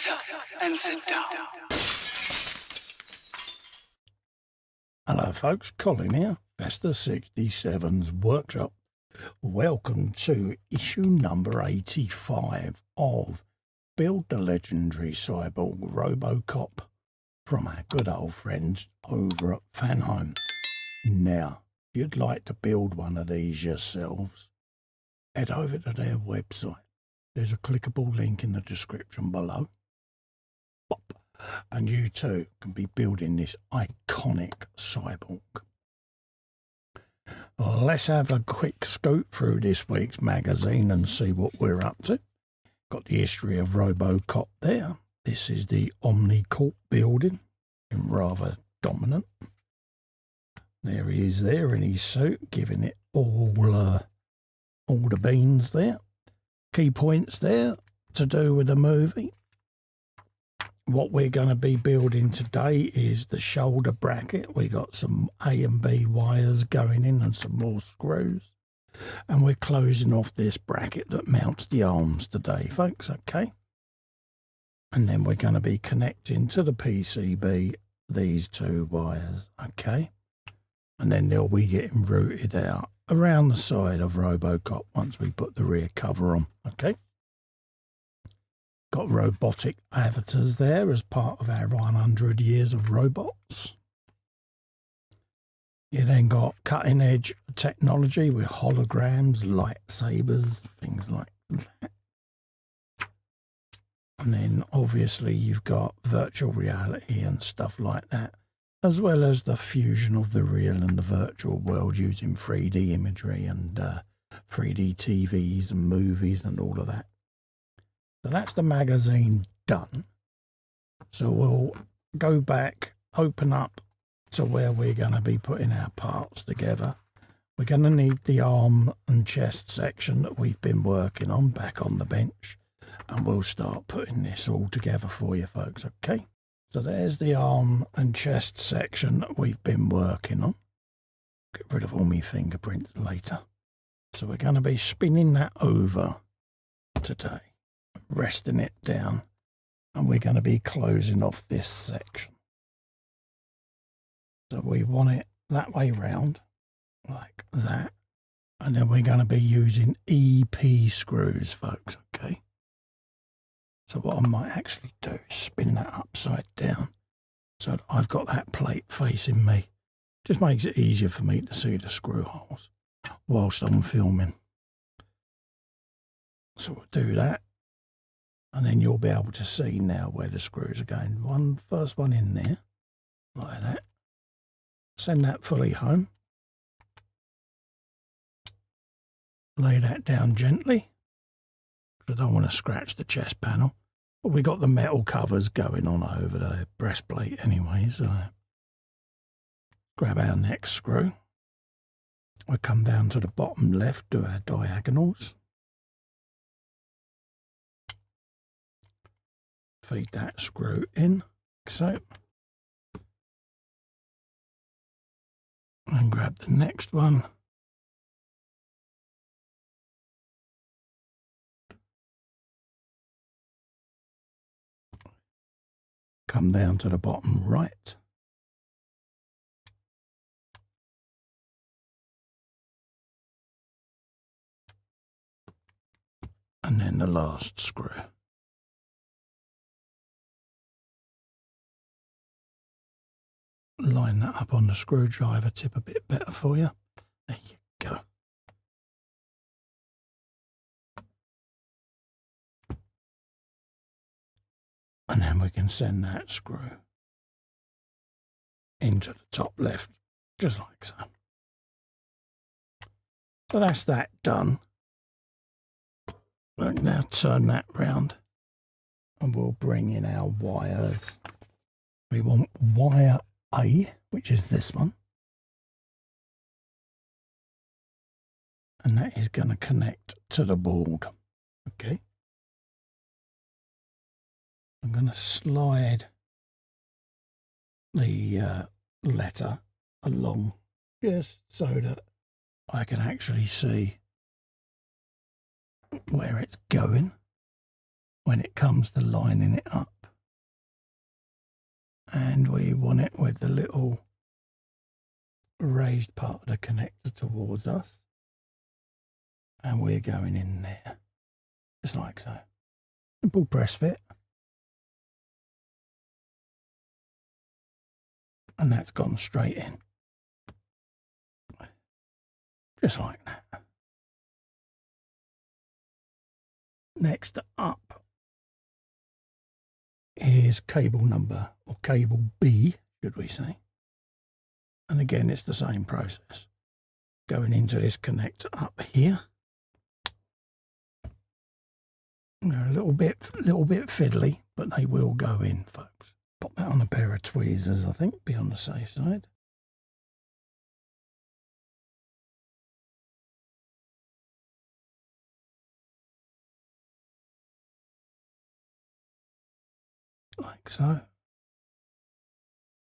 Shut up and sit down. Hello folks, Colin here, Vesta 67's workshop. Welcome to issue number 85 of Build the Legendary Cyborg ROBOCOP from our good old friends over at Fanhome. Now, if you'd like to build one of these yourselves, head over to their website. There's a clickable link in the description below. Pop. And you too can be building this iconic cyborg. Let's have a quick scoop through this week's magazine and see what we're up to. Got the history of ROBOCOP there. This is the Omnicorp building, and rather dominant. There he is there in his suit, giving it all the beans there. Key points there to do with the movie. What we're going to be building today is the shoulder bracket. We got some A and B wires going in and some more screws. And we're closing off this bracket that mounts the arms today, folks, okay? And then we're going to be connecting to the PCB these two wires, okay? And then they'll be getting routed out around the side of ROBOCOP once we put the rear cover on, okay? Got robotic avatars there as part of our 100 years of robots. You then got cutting edge technology with holograms, lightsabers, things like that. And then obviously you've got virtual reality and stuff like that, as well as the fusion of the real and the virtual world using 3D imagery and 3D TVs and movies and all of that. So that's the magazine done. So we'll go back, open up to where we're going to be putting our parts together. We're going to need the arm and chest section that we've been working on back on the bench. And we'll start putting this all together for you folks, okay? So there's the arm and chest section that we've been working on. Get rid of all my fingerprints later. So we're going to be spinning that over today, resting it down, and we're going to be closing off this section. So we want it that way round, like that. And then we're going to be using EP screws, folks, okay? So what I might actually do is spin that upside down so that I've got that plate facing me. Just makes it easier for me to see the screw holes whilst I'm filming. So we'll do that. And then you'll be able to see now where the screws are going. First one in there, like that. Send that fully home. Lay that down gently, because I don't want to scratch the chest panel. But we got the metal covers going on over the breastplate anyway, so grab our next screw. We'll come down to the bottom left, do our diagonals. Feed that screw in, like so. And grab the next one. Come down to the bottom right. And then the last screw. Line that up on the screwdriver tip a bit better for you. There you go. And then we can send that screw into the top left, just like so. So that's that done. We'll now turn that round and we'll bring in our wires. We want wire A, which is this one. And that is going to connect to the board. Okay. I'm going to slide the letter along just so that I can actually see where it's going when it comes to lining it up. and we want it with the little raised part of the connector towards us, and we're going in there just like so. Simple press fit, and that's gone straight in just like that. Next up is cable number, or cable B should we say, and again it's the same process, going into this connector up here. They're a little bit fiddly, but they will go in, folks. Pop that on a pair of tweezers, I think, be on the safe side. Like so.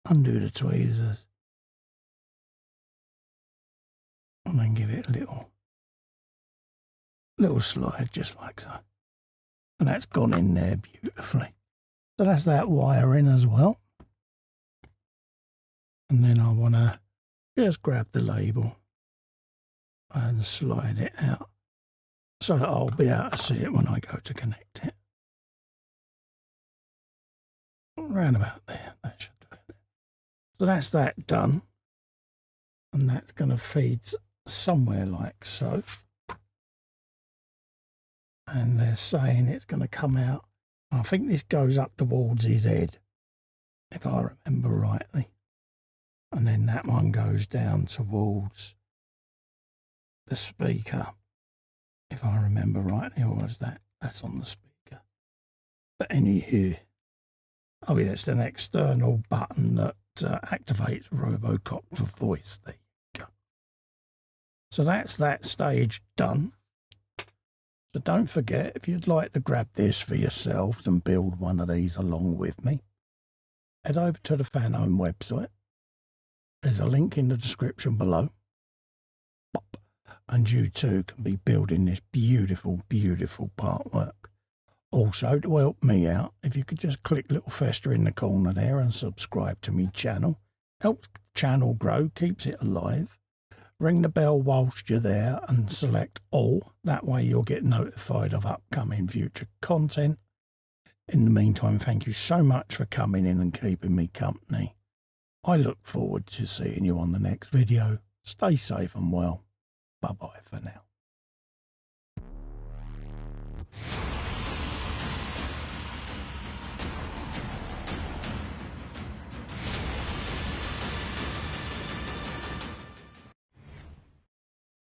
Undo the tweezers. And then give it a little slide, just like so. And that's gone in there beautifully. So that's that wire in as well. And then I want to just grab the label and slide it out so that I'll be able to see it when I go to connect it. Around about there, that should do it. So that's that done. And that's going to feed somewhere like so. And they're saying it's going to come out. I think this goes up towards his head, if I remember rightly. And then that one goes down towards the speaker, if I remember rightly, or was that's on the speaker. But anywho, oh yeah, it's an external button that activates RoboCop's voice. There you go. So that's that stage done. So don't forget, if you'd like to grab this for yourselves and build one of these along with me, head over to the Fanhome website. There's a link in the description below. And you too can be building this beautiful, beautiful Partwork. Also, to help me out, if you could just click little fester in the corner there and subscribe to me channel. Helps the channel grow, keeps it alive. Ring the bell whilst you're there and select all. That way you'll get notified of upcoming future content. In the meantime, thank you so much for coming in and keeping me company. I look forward to seeing you on the next video. Stay safe and well. Bye-bye for now.